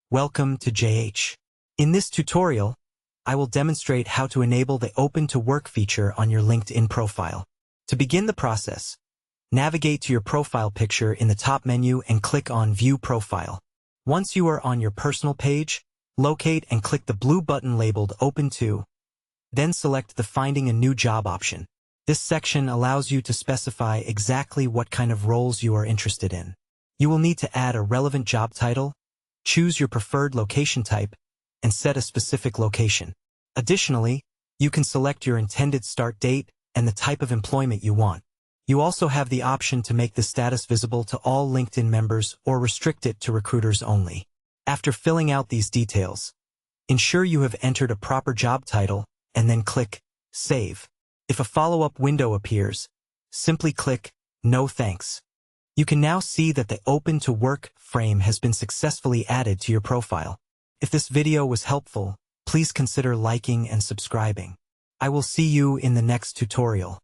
Welcome to JH. In this tutorial, I will demonstrate how to enable the Open to Work feature on your LinkedIn profile. To begin the process, navigate to your profile picture in the top menu and click on View Profile. Once you are on your personal page, locate and click the blue button labeled Open to, then select the Finding a New Job option. This section allows you to specify exactly what kind of roles you are interested in. You will need to add a relevant job title, choose your preferred location type, and set a specific location. Additionally, you can select your intended start date and the type of employment you want. You also have the option to make the status visible to all LinkedIn members or restrict it to recruiters only. After filling out these details, ensure you have entered a proper job title and then click Save. If a follow-up window appears, simply click No Thanks. You can now see that the Open to Work frame has been successfully added to your profile. If this video was helpful, please consider liking and subscribing. I will see you in the next tutorial.